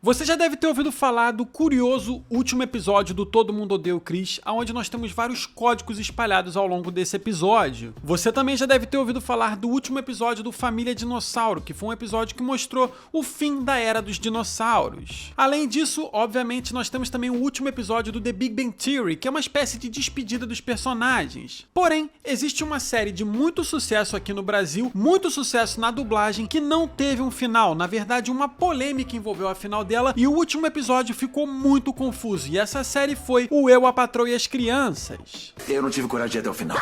Você já deve ter ouvido falar do curioso último episódio do Todo Mundo Odeia o Chris, onde nós temos vários códigos espalhados ao longo desse episódio. Você também já deve ter ouvido falar do último episódio do Família Dinossauro, que foi um episódio que mostrou o fim da era dos dinossauros. Além disso, obviamente, nós temos também o último episódio do The Big Bang Theory, que é uma espécie de despedida dos personagens. Porém, existe uma série de muito sucesso aqui no Brasil, muito sucesso na dublagem, que não teve um final. Na verdade, uma polêmica envolveu a final dela e o último episódio ficou muito confuso. E essa série foi o Eu, a Patroa e as Crianças. Eu não tive coragem de ir até o final.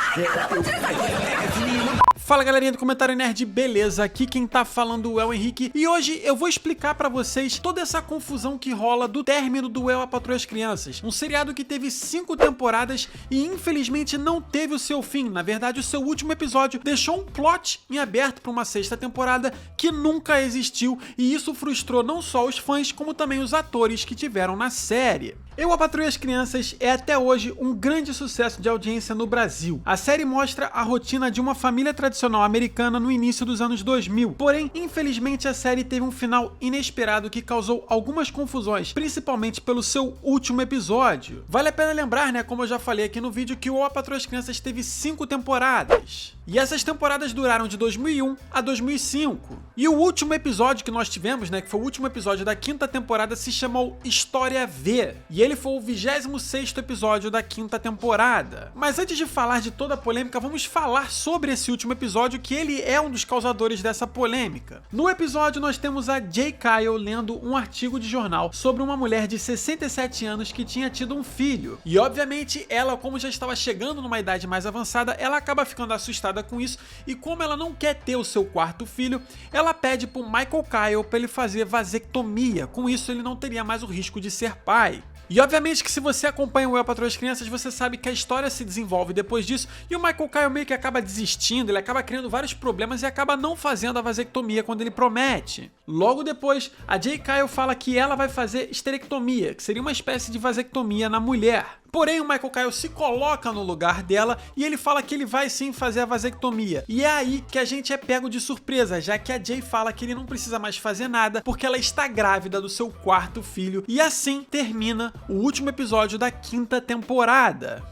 Fala galerinha do Comentário Nerd, beleza? Aqui quem tá falando é o Henrique e hoje eu vou explicar pra vocês toda essa confusão que rola do término do Eu, a Patroa e as Crianças. Um seriado que teve 5 temporadas e infelizmente não teve o seu fim. Na verdade, o seu último episódio deixou um plot em aberto pra uma 6ª temporada que nunca existiu e isso frustrou não só os fãs, como também os atores que tiveram na série. Eu, a Patroa e as Crianças é até hoje um grande sucesso de audiência no Brasil. A série mostra a rotina de uma família tradicional americana no início dos anos 2000. Porém, infelizmente a série teve um final inesperado que causou algumas confusões, principalmente pelo seu último episódio. Vale a pena lembrar, né, como eu já falei aqui no vídeo, que o A Patroa e as Crianças teve 5 temporadas. E essas temporadas duraram de 2001 a 2005. E o último episódio que nós tivemos, né, que foi o último episódio da 5ª temporada, se chamou História V. E ele foi o 26º episódio da 5ª temporada. Mas antes de falar de toda a polêmica, vamos falar sobre esse último episódio, que ele é um dos causadores dessa polêmica. No episódio nós temos a Jay Kyle lendo um artigo de jornal sobre uma mulher de 67 anos que tinha tido um filho. E obviamente ela, como já estava chegando numa idade mais avançada, ela acaba ficando assustada com isso e como ela não quer ter o seu 4º filho, ela pede pro Michael Kyle para ele fazer vasectomia. Com isso ele não teria mais o risco de ser pai. E obviamente que se você acompanha o Eu, a Patroa e as Crianças, você sabe que a história se desenvolve depois disso e o Michael Kyle meio que acaba desistindo, ele acaba criando vários problemas e acaba não fazendo a vasectomia quando ele promete. Logo depois, a Jay Kyle fala que ela vai fazer esterectomia, que seria uma espécie de vasectomia na mulher. Porém, o Michael Kyle se coloca no lugar dela e ele fala que ele vai sim fazer a vasectomia. E é aí que a gente é pego de surpresa, já que a Jay fala que ele não precisa mais fazer nada porque ela está grávida do seu 4º filho. E assim termina o último episódio da 5ª temporada.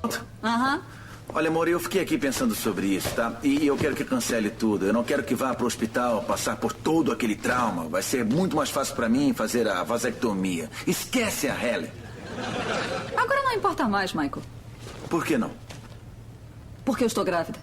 Olha, amor, eu fiquei aqui pensando sobre isso, tá? E eu quero que cancele tudo. Eu não quero que vá pro hospital passar por todo aquele trauma. Vai ser muito mais fácil pra mim fazer a vasectomia. Esquece a Halle. Agora não importa mais, Michael. Por que não? Porque eu estou grávida.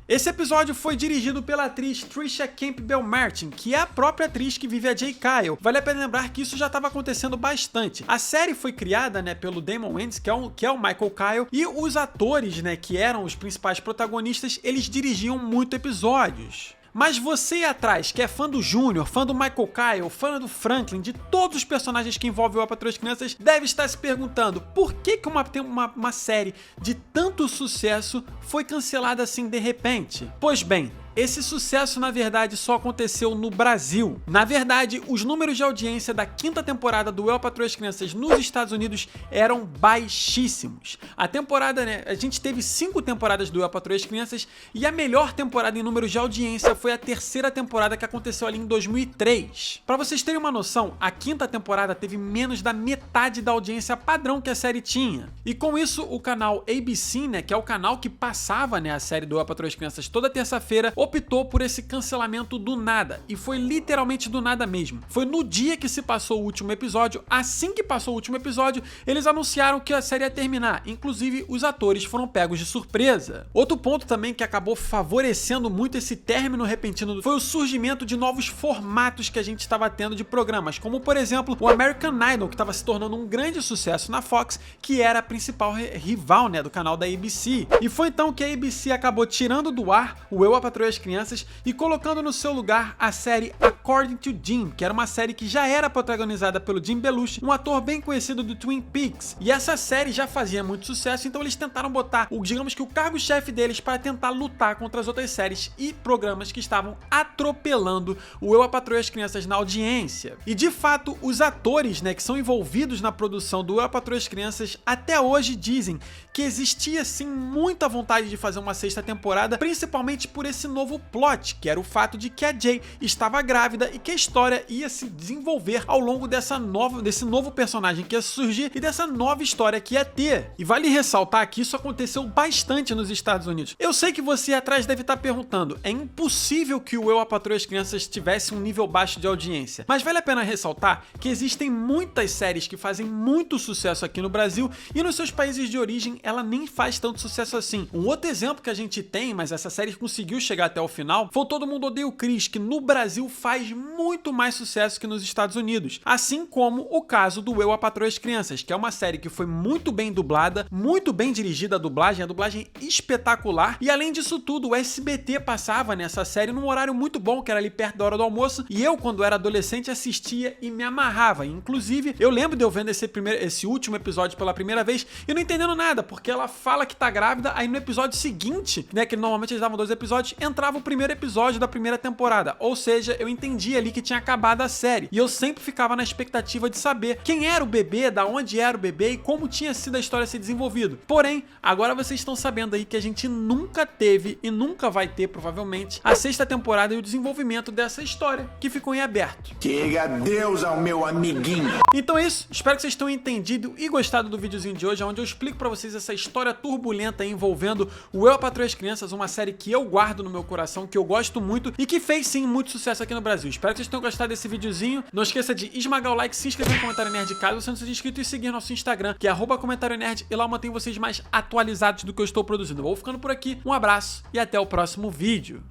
Esse episódio foi dirigido pela atriz Trisha Campbell Martin, que é a própria atriz que vive a Jay Kyle. Vale a pena lembrar que isso já estava acontecendo bastante. A série foi criada, né, pelo Damon Wayans, que é o Michael Kyle, e os atores, né, que eram os principais protagonistas, eles dirigiam muito episódios. Mas você aí atrás, que é fã do Júnior, fã do Michael Kyle, fã do Franklin, de todos os personagens que envolvem o A Patroa e as Crianças, deve estar se perguntando por que uma série de tanto sucesso foi cancelada assim de repente? Pois bem, esse sucesso, na verdade, só aconteceu no Brasil. Na verdade, os números de audiência da 5ª temporada do Eu, a Patroa e as Crianças nos Estados Unidos eram baixíssimos. A temporada, né, a gente teve 5 temporadas do Eu, a Patroa e as Crianças e a melhor temporada em números de audiência foi a 3ª temporada, que aconteceu ali em 2003. Pra vocês terem uma noção, a 5ª temporada teve menos da metade da audiência padrão que a série tinha. E com isso, o canal ABC, né, que é o canal que passava, né, a série do Eu, a Patroa e as Crianças toda terça-feira, optou por esse cancelamento do nada, e foi literalmente do nada mesmo. Foi no dia que se passou o último episódio, assim que passou o último episódio, eles anunciaram que a série ia terminar, inclusive os atores foram pegos de surpresa. Outro ponto também que acabou favorecendo muito esse término repentino foi o surgimento de novos formatos que a gente estava tendo de programas, como por exemplo o American Idol, que estava se tornando um grande sucesso na Fox, que era a principal rival, né, do canal da ABC. E foi então que a ABC acabou tirando do ar o Eu, a Patroa e as Crianças e colocando no seu lugar a série According to Jim, que era uma série que já era protagonizada pelo Jim Belushi, um ator bem conhecido do Twin Peaks. E essa série já fazia muito sucesso, então eles tentaram botar, digamos que o cargo-chefe deles para tentar lutar contra as outras séries e programas que estavam atropelando o Eu, a Patroa e as Crianças na audiência. E de fato, os atores, né, que são envolvidos na produção do Eu, a Patroa e as Crianças, até hoje dizem que existia sim muita vontade de fazer uma 6ª temporada, principalmente por esse novo novo plot, que era o fato de que a Jay estava grávida e que a história ia se desenvolver ao longo desse novo personagem que ia surgir e dessa nova história que ia ter. E vale ressaltar que isso aconteceu bastante nos Estados Unidos. Eu sei que você atrás deve estar perguntando, é impossível que o Eu, a Patroa e as Crianças tivesse um nível baixo de audiência, mas vale a pena ressaltar que existem muitas séries que fazem muito sucesso aqui no Brasil e nos seus países de origem ela nem faz tanto sucesso assim. Um outro exemplo que a gente tem, mas essa série conseguiu chegar até o final, foi o Todo Mundo Odeia o Chris, que no Brasil faz muito mais sucesso que nos Estados Unidos. Assim como o caso do Eu, a Patroa e as Crianças, que é uma série que foi muito bem dublada, muito bem dirigida a dublagem espetacular, e além disso tudo, o SBT passava nessa série num horário muito bom, que era ali perto da hora do almoço, e eu, quando era adolescente, assistia e me amarrava. Inclusive, eu lembro de eu vendo esse último episódio pela primeira vez e não entendendo nada, porque ela fala que tá grávida, aí no episódio seguinte, né, que normalmente eles davam 2 episódios, entrava o primeiro episódio da primeira temporada, ou seja, eu entendi ali que tinha acabado a série, e eu sempre ficava na expectativa de saber quem era o bebê, da onde era o bebê e como tinha sido a história ser desenvolvida. Porém, agora vocês estão sabendo aí que a gente nunca teve e nunca vai ter, provavelmente, a 6ª temporada e o desenvolvimento dessa história, que ficou em aberto. Diga adeus ao meu amiguinho. Então é isso, espero que vocês tenham entendido e gostado do videozinho de hoje, onde eu explico pra vocês essa história turbulenta envolvendo o Eu, a Patroa e as Crianças, uma série que eu guardo no meu coração, que eu gosto muito e que fez sim muito sucesso aqui no Brasil. Espero que vocês tenham gostado desse videozinho. Não esqueça de esmagar o like, se inscrever no Comentário Nerd caso você não seja inscrito e seguir nosso Instagram, que é @Comentário Nerd, e lá eu mantenho vocês mais atualizados do que eu estou produzindo. Eu vou ficando por aqui, um abraço e até o próximo vídeo.